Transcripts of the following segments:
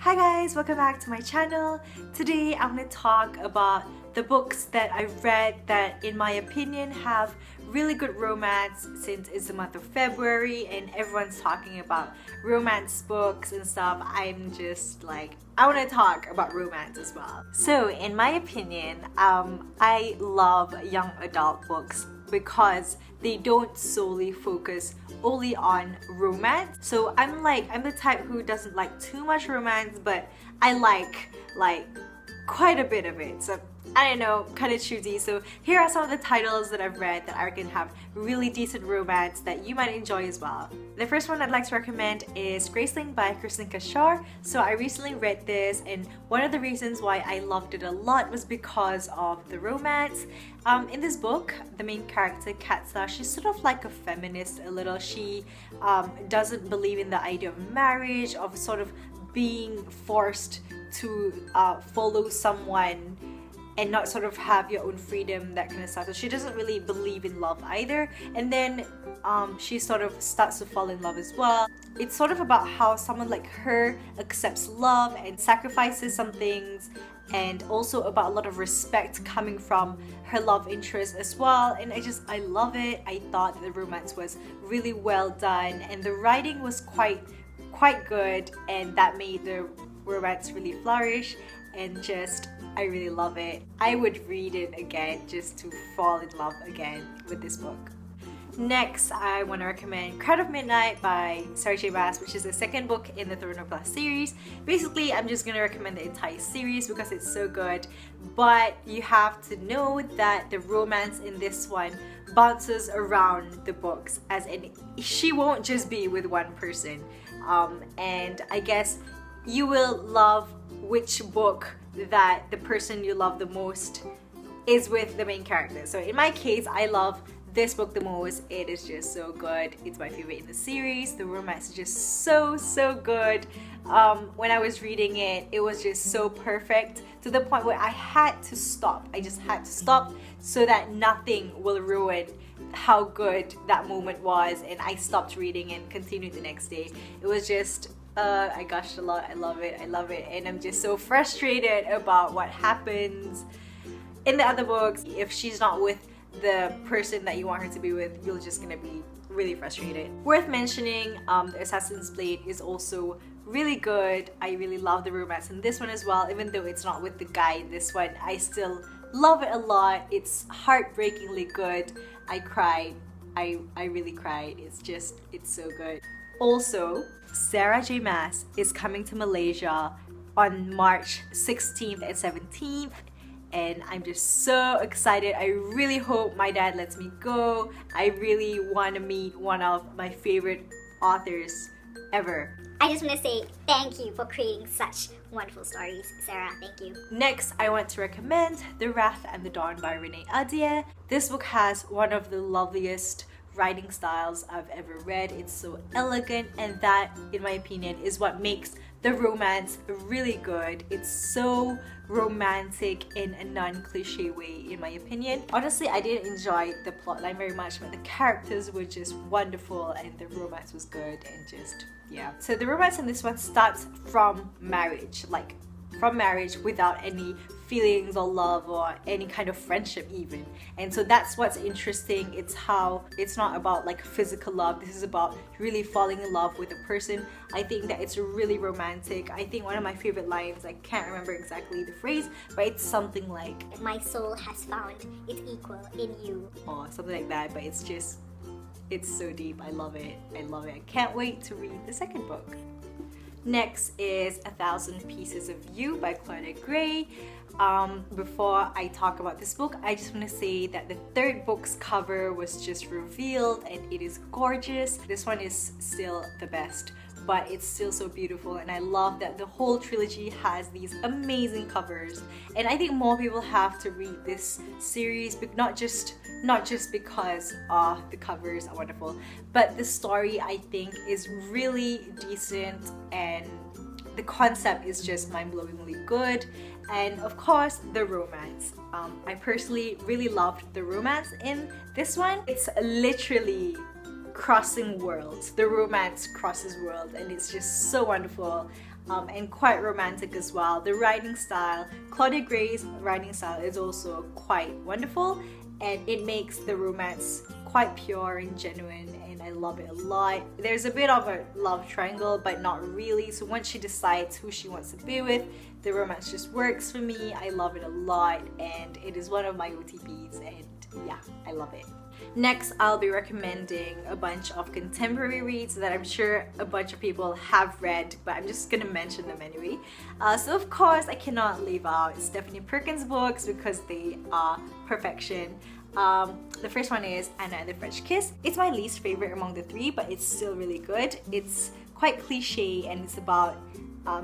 Hi guys, welcome back to my channel. Today I'm going to talk about the books that I've read that in my opinion have really good romance since it's the month of February and everyone's talking about romance books and stuff. I'm just like, I want to talk about romance as well. So in my opinion, I love young adult books because they don't solely focus only on romance. So I'm the type who doesn't like too much romance, but I like quite a bit of it. So I don't know, kind of choosy. So here are some of the titles that I've read that I reckon have really decent romance that you might enjoy as well. The first one I'd like to recommend is Graceling by Graceling. So I recently read this, and one of the reasons why I loved it a lot was because of the romance. In this book, the main character, Katsa, she's sort of like a feminist a little. She doesn't believe in the idea of marriage, of sort of being forced to follow someone and not sort of have your own freedom, that kind of stuff. So she doesn't really believe in love either. And then she sort of starts to fall in love as well. It's sort of about how someone like her accepts love and sacrifices some things, and also about a lot of respect coming from her love interest as well. And I love it. I thought the romance was really well done and the writing was quite good, and that made the romance really flourish, and I really love it. I would read it again just to fall in love again with this book. Next, I want to recommend Crowd of Midnight by Sarah J. Maas, which is the second book in the Throne of Glass series. Basically, I'm just going to recommend the entire series because it's so good, but you have to know that the romance in this one bounces around the books, as in she won't just be with one person. And I guess you will love which book that the person you love the most is with the main character. So in my case, I love this book the most. It is just so good. It's my favorite in the series. The romance is just so good. When I was reading it, it was just so perfect to the point where I had to stop. I just had to stop so that nothing will ruin how good that moment was, and I stopped reading and continued the next day. It was just I gushed a lot. I love it, and I'm just so frustrated about what happens in the other books. If she's not with the person that you want her to be with, you're just gonna be really frustrated. Worth mentioning, the AssassinsPlea is also really good. I really love the romance in this one as well, even though it's not with the guy in this one. I still love it a lot. It's heartbreakingly good. I cried. I really cried. It's so good. Also, Sarah J. Maas is coming to Malaysia on March 16th and 17th, and I'm just so excited. I really hope my dad lets me go. I really want to meet one of my favorite authors ever. I just want to say thank you for creating such wonderful stories, Sarah. Thank you. Next, I want to recommend The Wrath and the Dawn by Renee Ahdieh. This book has one of the loveliest writing styles I've ever read. It's so elegant, and that, in my opinion, is what makes the romance really good. It's so romantic in a non-cliche way, in my opinion. Honestly, I didn't enjoy the plotline very much, but the characters were just wonderful and the romance was good, and yeah. So the romance in this one starts from marriage, without any feelings or love or any kind of friendship even. And so that's what's interesting. It's how it's not about like physical love. This is about really falling in love with a person. I think that it's really romantic. I think one of my favorite lines, I can't remember exactly the phrase, but it's something like, "My soul has found its equal in you," or something like that. But it's so deep. I love it. I can't wait to read the second book. Next is 1,000 Pieces of You by Claudia Gray. Before I talk about this book, I just want to say that the third book's cover was just revealed and it is gorgeous. This one is still the best, but it's still so beautiful, and I love that the whole trilogy has these amazing covers. And I think more people have to read this series, but not just because the covers are wonderful, but the story I think is really decent, and the concept is just mind-blowingly good. And of course, the romance. I personally really loved the romance in this one. It's literally crossing worlds. The romance crosses worlds, and it's just so wonderful. and quite romantic as well. The writing style, Claudia Gray's writing style is also quite wonderful, and it makes the romance quite pure and genuine, and I love it a lot. There's a bit of a love triangle, but not really. So once she decides who she wants to be with, the romance just works for me. I love it a lot, and it is one of my OTPs, and yeah, I love it. Next, I'll be recommending a bunch of contemporary reads that I'm sure a bunch of people have read, but I'm just gonna mention them anyway. So of course, I cannot leave out Stephanie Perkins' books because they are perfection. The first one is Anna and the French Kiss. It's my least favorite among the three, but it's still really good. It's quite cliche, and it's about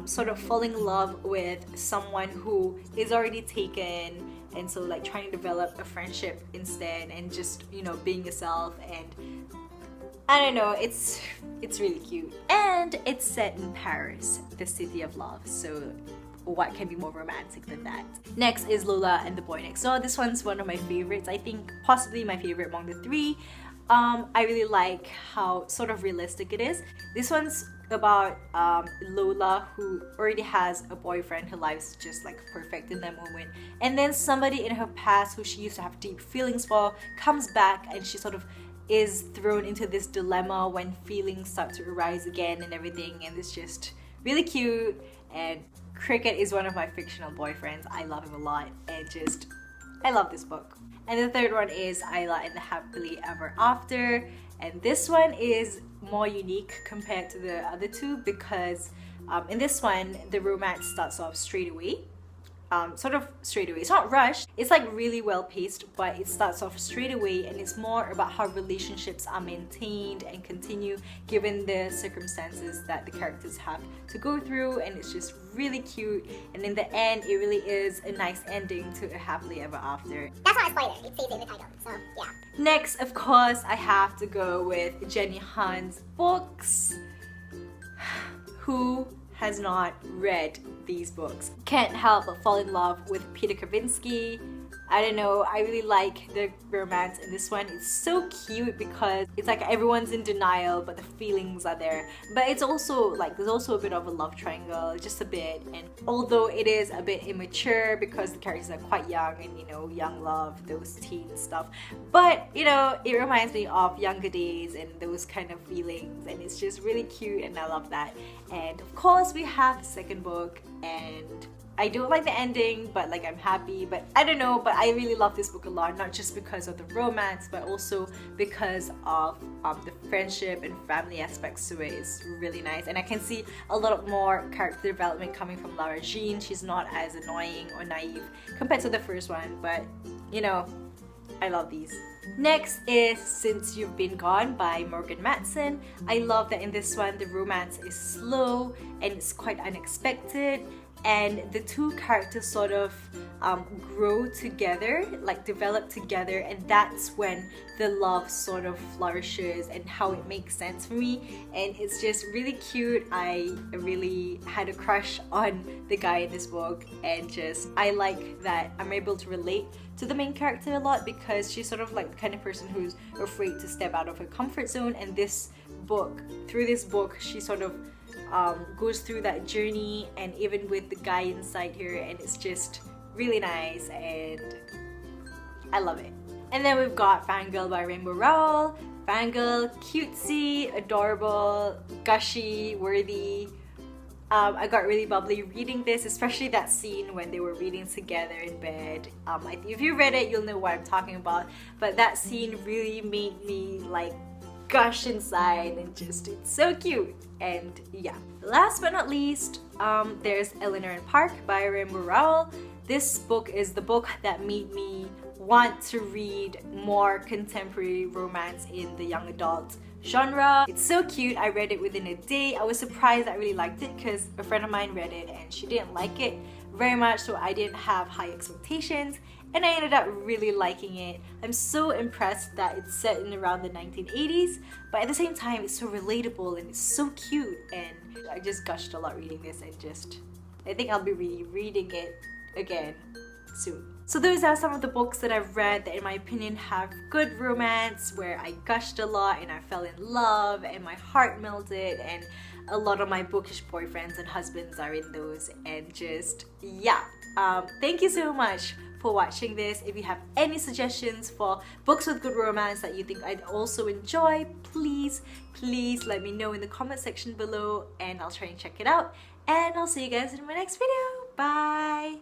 sort of falling in love with someone who is already taken, and so like trying to develop a friendship instead, and just, you know, being yourself. And I don't know, it's really cute, and it's set in Paris, the city of love, so what can be more romantic than that? Next is Lola and the Boy Next Door. This one's one of my favorites. I think possibly my favorite among the three. I really like how sort of realistic it is. This one's about Lola, who already has a boyfriend. Her life's just like perfect in that moment, and then somebody in her past who she used to have deep feelings for comes back, and she sort of is thrown into this dilemma when feelings start to arise again and everything, and it's just really cute. And Cricket is one of my fictional boyfriends. I love him a lot, and just I love this book. And the third one is Isla and the Happily Ever After, and this one is more unique compared to the other two because in this one the romance starts off straight away. Sort of straight away. It's not rushed, it's like really well paced, but it starts off straight away, and it's more about how relationships are maintained and continue given the circumstances that the characters have to go through, and it's just really cute. And in the end, it really is a nice ending to a happily ever after. That's not a spoiler, it says it in the title, so yeah. Next, of course, I have to go with Jenny Han's books. Who has not read these books? Can't help but fall in love with Peter Kavinsky. I don't know, I really like the romance in this one. It's so cute because it's like everyone's in denial, but the feelings are there. But it's also like there's also a bit of a love triangle, just a bit. And although it is a bit immature because the characters are quite young, and you know, young love, those teen stuff, but you know, it reminds me of younger days and those kind of feelings, and it's just really cute, and I love that. And of course, we have the second book, and I don't like the ending, but like I'm happy. But I don't know, but I really love this book a lot, not just because of the romance, but also because of the friendship and family aspects to it. It's really nice, and I can see a lot more character development coming from Lara Jean. She's not as annoying or naive compared to the first one, but you know, I love these. Next is Since You've Been Gone by Morgan Matson. I love that in this one the romance is slow and it's quite unexpected, and the two characters sort of grow together, like develop together, and that's when the love sort of flourishes and how it makes sense for me. And it's just really cute. I really had a crush on the guy in this book, and just I like that I'm able to relate to the main character a lot because she's sort of like the kind of person who's afraid to step out of her comfort zone, and through this book she sort of goes through that journey, and even with the guy inside here, and it's just really nice, and I love it. And then we've got Fangirl by Rainbow Rowell. Fangirl, cutesy, adorable, gushy, worthy. I got really bubbly reading this, especially that scene when they were reading together in bed. If you read it, you'll know what I'm talking about, but that scene really made me like gush inside, and just it's so cute. And yeah, last but not least, there's Eleanor and Park by Rainbow Rowell. This book is the book that made me want to read more contemporary romance in the young adult genre. It's so cute. I read it within a day. I was surprised I really liked it because a friend of mine read it and she didn't like it very much, so I didn't have high expectations, and I ended up really liking it. I'm so impressed that it's set in around the 1980s, but at the same time it's so relatable and it's so cute, and I just gushed a lot reading this, and just I think I'll be reading it again soon. So those are some of the books that I've read that in my opinion have good romance, where I gushed a lot and I fell in love and my heart melted, and a lot of my bookish boyfriends and husbands are in those, and just yeah. Thank you so much for watching this. If you have any suggestions for books with good romance that you think I'd also enjoy, please let me know in the comment section below and I'll try and check it out. And I'll see you guys in my next video. Bye!